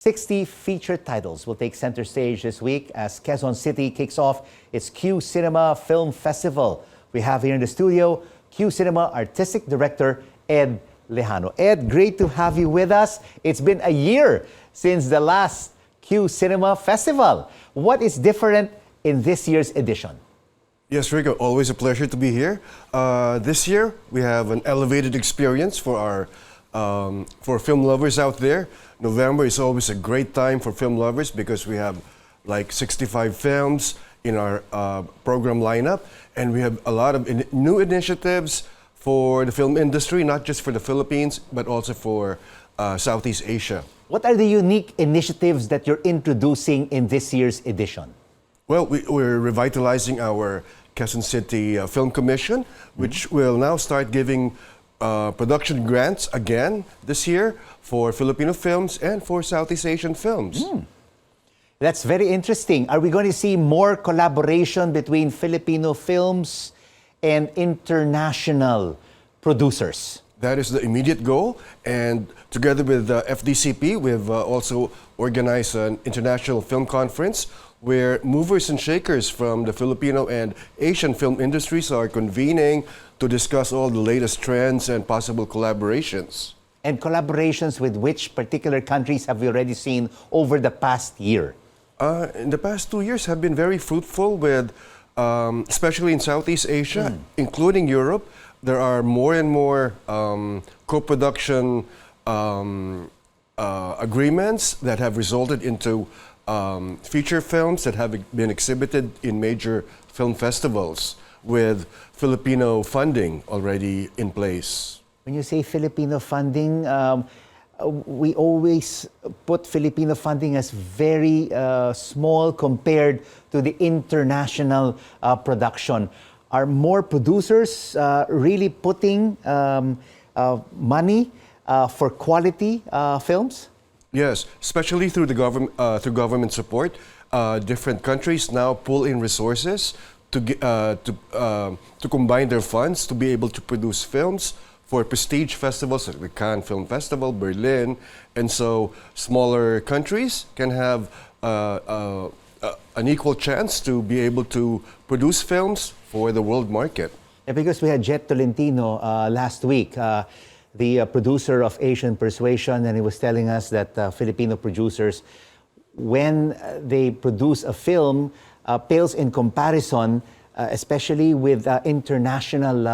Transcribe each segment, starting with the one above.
60 feature titles will take center stage this week as Quezon City kicks off its QCinema Film Festival. We have here in the studio QCinema Artistic Director Ed Lejano. Ed, great to have you with us. It's been a year since the last QCinema Festival. What is different in this year's edition? Yes, Rico, always a pleasure to be here. This year, we have an elevated experience for our for film lovers out there. November is always a great time for film lovers because we have like 65 films in our program lineup, and we have a lot of new initiatives for the film industry, not just for the Philippines, but also for Southeast Asia. What are the unique initiatives that you're introducing in this year's edition? Well, we're revitalizing our Quezon City Film Commission, which will now start giving production grants again this year for Filipino films and for Southeast Asian films. That's very interesting. Are we going to see more collaboration between Filipino films and international producers? That is the immediate goal, and together with FDCP, we've also organized an international film conference where movers and shakers from the Filipino and Asian film industries are convening to discuss all the latest trends and possible collaborations. And collaborations with which particular countries have we already seen over the past year? In the past 2 years have been very fruitful with, especially in Southeast Asia, including Europe. There are more and more co-production agreements that have resulted into feature films that have been exhibited in major film festivals with Filipino funding already in place. When you say Filipino funding, we always put Filipino funding as very small compared to the international production. Are more producers really putting money for quality films? Yes, especially through the government support. Different countries now pull in resources to combine their funds to be able to produce films for prestige festivals like the Cannes Film Festival, Berlin, and so smaller countries can have an equal chance to be able to produce films for the world market. Yeah, because we had Jet Tolentino last week, the producer of Asian Persuasion, and he was telling us that Filipino producers, when they produce a film, pales in comparison, especially with international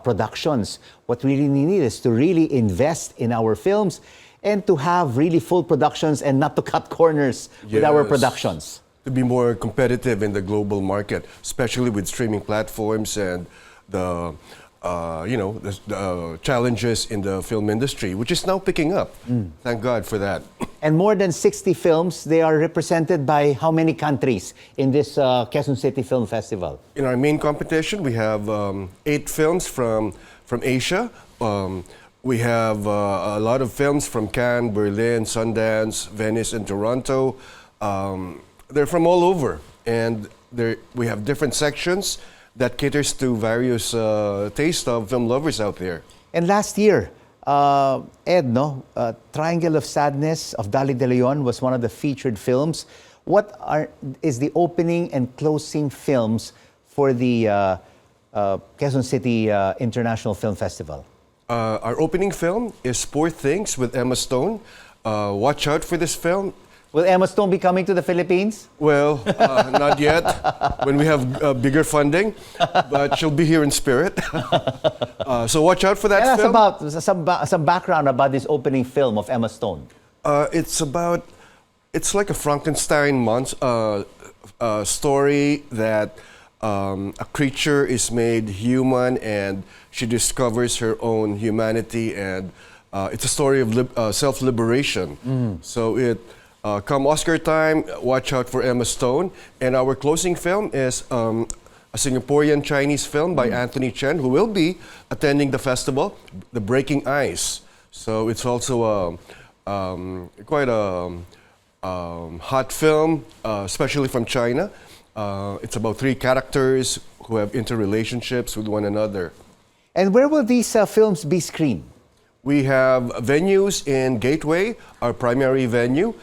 productions. What we really need is to really invest in our films and to have really full productions and not to cut corners with our productions. To be more competitive in the global market, especially with streaming platforms and the challenges in the film industry, which is now picking up. Thank God for that. And more than 60 films, they are represented by how many countries in this Quezon City Film Festival? In our main competition, we have 8 films from Asia. We have a lot of films from Cannes, Berlin, Sundance, Venice, and Toronto. They're from all over, and we have different sections that caters to various tastes of film lovers out there. And last year, Ed, Triangle of Sadness of Dali de Leon was one of the featured films. What is the opening and closing films for the Quezon City International Film Festival? Our opening film is Poor Things with Emma Stone. Watch out for this film. Will Emma Stone be coming to the Philippines? Well, not yet, when we have bigger funding, but she'll be here in spirit. So watch out for that film. About some background about this opening film of Emma Stone. It's like a Frankenstein story that a creature is made human and she discovers her own humanity, and it's a story of self-liberation. So come Oscar time, watch out for Emma Stone. And our closing film is a Singaporean Chinese film by Anthony Chen, who will be attending the festival, The Breaking Ice. So it's also quite a hot film, especially from China. It's about 3 characters who have interrelationships with one another. And where will these films be screened? We have venues in Gateway, our primary venue,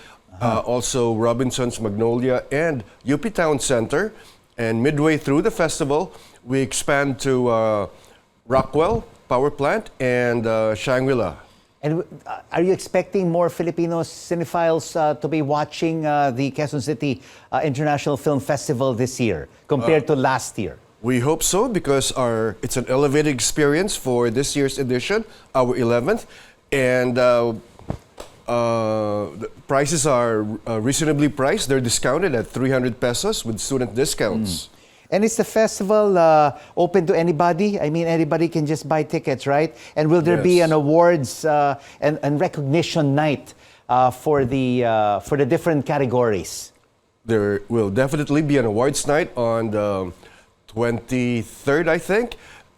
also Robinson's Magnolia and UP Town Center. And midway through the festival, we expand to Rockwell Power Plant and Shangri-La. And are you expecting more Filipino cinephiles to be watching the Quezon City International Film Festival this year compared to last year? We hope so because it's an elevated experience for this year's edition, our 11th. And the prices are reasonably priced. They're discounted at 300 pesos with student discounts. And is the festival open to anybody? I mean, anybody can just buy tickets, right? And will there be Yes. an awards and recognition night for the different categories? There will definitely be an awards night on the 23rd, I think.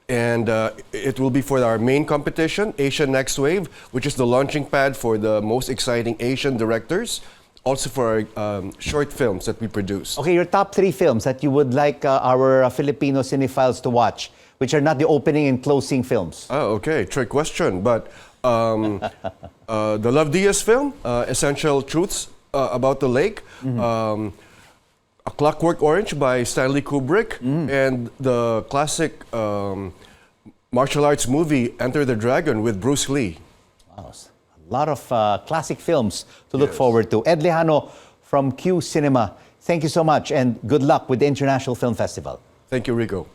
And it will be for our main competition, Asian Next Wave, which is the launching pad for the most exciting Asian directors. Also for our short films that we produce. Okay, your top 3 films that you would like our Filipino cinephiles to watch, which are not the opening and closing films. Oh, okay. Trick question. But the Love Diaz film, Essential Truths About the Lake, A Clockwork Orange by Stanley Kubrick, and the classic martial arts movie, Enter the Dragon with Bruce Lee. Wow, a lot of classic films to look Yes. forward to. Ed Lejano from QCinema, thank you so much and good luck with the International Film Festival. Thank you, Rico.